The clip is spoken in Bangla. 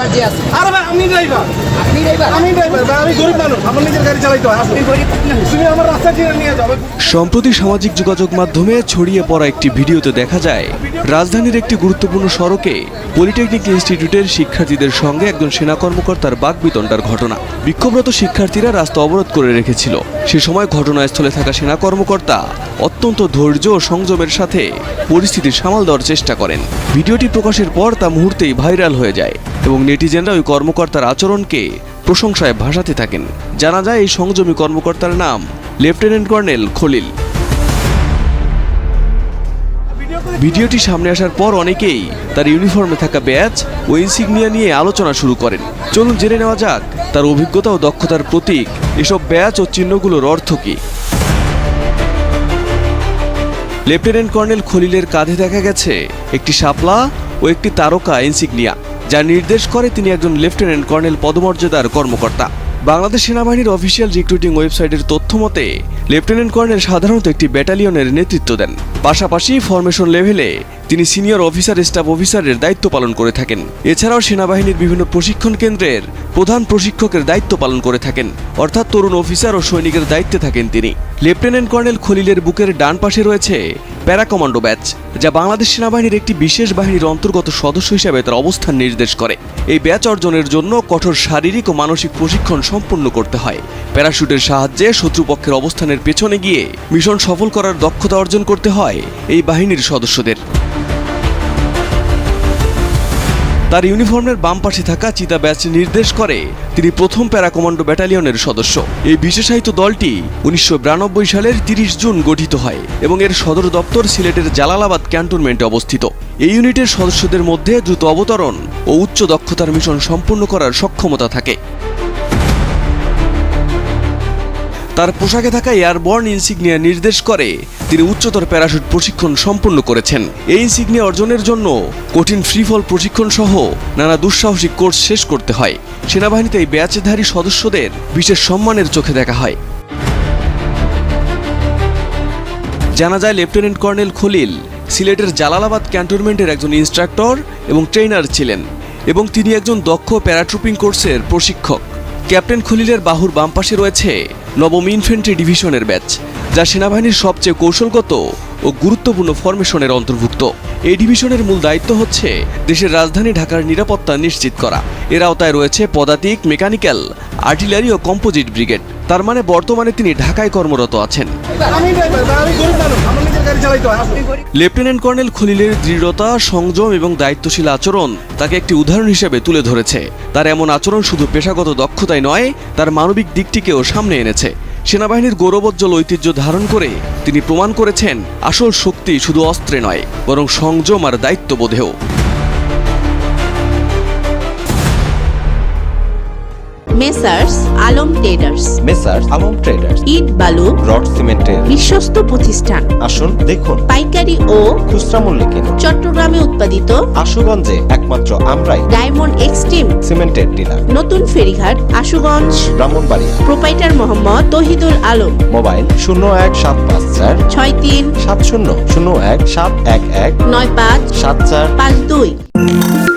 আরে ভাই আমি ড্রাইভার, আমি ড্রাইভার ভাই, আমি গরিব মানুষ, আমার নিজের গাড়ি চালাইতে হয়। তুমি আমার রাস্তা চিনে নিয়ে যাবে। সম্প্রতি সামাজিক যোগাযোগ মাধ্যমে ছড়িয়ে পড়া একটি ভিডিওতে দেখা যায় রাজধানীর একটি গুরুত্বপূর্ণ সড়কে পলিটেকনিক ইনস্টিটিউটের শিক্ষার্থীদের সঙ্গে একজন সেনা কর্মকর্তার বাকবিতণ্ডার ঘটনা। বিক্ষোভরত শিক্ষার্থীরা রাস্তা অবরোধ করে রেখেছিল। সে সময় ঘটনাস্থলে থাকা সেনা কর্মকর্তা অত্যন্ত ধৈর্য ও সংযমের সাথে পরিস্থিতি সামাল দেওয়ার চেষ্টা করেন। ভিডিওটি প্রকাশের পর তা মুহূর্তেই ভাইরাল হয়ে যায় এবং নেটিজেনরা ওই কর্মকর্তার আচরণকে প্রশংসায় ভাসাতে থাকেন। জানা যায় এই সংযমী কর্মকর্তার নাম লেফটেন্যান্ট কর্নেল খলিল। ভিডিওটি সামনে আসার পর অনেকেই তার ইউনিফর্মে থাকা ব্যাজ ও ইনসিগনিয়া নিয়ে আলোচনা শুরু করেন। চলুন জেনে নেওয়া যাক তার অভিজ্ঞতা ও দক্ষতার প্রতীক এসব ব্যাজ ও চিহ্নগুলোর অর্থ কী। লেফটেন্যান্ট কর্নেল খলিলের কাঁধে দেখা গেছে একটি শাপলা ও একটি তারকা ইনসিগনিয়া, যা নির্দেশ করে তিনি একজন লেফটেন্যান্ট কর্নেল পদমর্যাদার কর্মকর্তা। বাংলাদেশ সেনাবাহিনীর অফিসিয়াল রিক্রুটিং ওয়েবসাইটের তথ্য মতে লেফটেন্যান্ট কর্নেল সাধারণত একটি ব্যাটালিয়নের নেতৃত্ব দেন। পাশাপাশি ফরমেশন লেভেলে তিনি সিনিয়র অফিসার স্টাফ অফিসারের দায়িত্ব পালন করে থাকেন। এছাড়াও সেনাবাহিনীর বিভিন্ন প্রশিক্ষণ কেন্দ্রের প্রধান প্রশিক্ষকের দায়িত্ব পালন করে থাকেন, অর্থাৎ তরুণ অফিসার ও সৈনিকের দায়িত্বে থাকেন তিনি। লেফটেন্যান্ট কর্নেল খলিলের বুকের ডান পাশে রয়েছে প্যারা কমান্ডো ব্যাচ, যা বাংলাদেশ সেনাবাহিনীর একটি বিশেষ বাহিনীর অন্তর্গত সদস্য হিসেবে তার অবস্থান নির্দেশ করে। এই ব্যাচ অর্জনের জন্য কঠোর শারীরিক ও মানসিক প্রশিক্ষণ সম্পূর্ণ করতে হয়। প্যারাশুটের সাহায্যে শত্রুপক্ষের অবস্থানের পেছনে গিয়ে মিশন সফল করার দক্ষতা অর্জন করতে হয় এই বাহিনীর সদস্যদের। তার ইউনিফর্মের বাম পাশে থাকা চিতা ব্যাচ নির্দেশ করে তিনি প্রথম প্যারা কমান্ডো ব্যাটালিয়নের সদস্য। এই বিশেষায়িত দলটি 1992 সালের 30 জুন গঠিত হয় এবং এর সদর দপ্তর সিলেটের জালালাবাদ ক্যান্টনমেন্টে অবস্থিত। এই ইউনিটের সদস্যদের মধ্যে দ্রুত অবতরণ ও উচ্চ দক্ষতার মিশন সম্পূর্ণ করার সক্ষমতা থাকে। তার পোশাকে থাকা এয়ারবর্ন ইনসিগনিয়া নির্দেশ করে তিনি উচ্চতর প্যারাশুট প্রশিক্ষণ সম্পন্ন করেছেন। এই ইনসিগনিয়া অর্জনের জন্য কঠিন ফ্রিফল প্রশিক্ষণ সহ নানা দুঃসাহসিক কোর্স শেষ করতে হয়। সেনাবাহিনীতে এই ব্যাচধারী সদস্যদের বিশেষ সম্মানের চোখে দেখা হয়। জানা যায় লেফটেন্যান্ট কর্নেল খলিল সিলেটের জালালাবাদ ক্যান্টনমেন্টের একজন ইনস্ট্রাক্টর এবং ট্রেনার ছিলেন এবং তিনি একজন দক্ষ প্যারাট্রুপিং কোর্সের প্রশিক্ষক। ক্যাপ্টেন খলিলের বাহুর বাম পাশে রয়েছে নবম ইনফ্যান্ট্রি ডিভিশনের ব্যাচ, যা সেনাবাহিনীর সবচেয়ে কৌশলগত ও গুরুত্বপূর্ণ ফরমেশনের অন্তর্ভুক্ত। এই ডিভিশনের মূল দায়িত্ব হচ্ছে দেশের রাজধানী ঢাকার নিরাপত্তা নিশ্চিত করা। এর আওতায় রয়েছে পদাতিক, মেকানিক্যাল, আর্টিলারি ও কম্পোজিট ব্রিগেড। তার মানে বর্তমানে তিনি ঢাকায় কর্মরত আছেন। লেফটেন্যান্ট কর্নেল খলিলের দৃঢ়তা, সংযম এবং দায়িত্বশীল আচরণ তাকে একটি উদাহরণ হিসেবে তুলে ধরেছে। তার এমন আচরণ শুধু পেশাগত দক্ষতাই নয়, তার মানবিক দিকটিকেও সামনে এনেছে। সেনাবাহিনীর গৌরবোজ্জ্বল ঐতিহ্য ধারণ করে তিনি প্রমাণ করেছেন আসল শক্তি শুধু অস্ত্রে নয়, বরং সংযম আর দায়িত্ববোধেও। Messrs Alam traders, Messrs Alam traders ইট বালু রড সিমেন্টের বিশ্বস্ত প্রতিষ্ঠান। আসুন দেখুন, পাইকারি ও খুচরা মূল্যে কিনুন। চট্টগ্রামে উৎপাদিত, আশুগঞ্জে একমাত্র আমরাই ডায়মন্ড এক্সট্রিম সিমেন্টের ডিলার। নতুন ফেরিঘাট, আশুগঞ্জ, ব্রাহ্মণবাড়িয়া। প্রোপাইটার মোহাম্মদ তহিদুল আলম। মোবাইল 01754 63 70 01 711 95 74 52।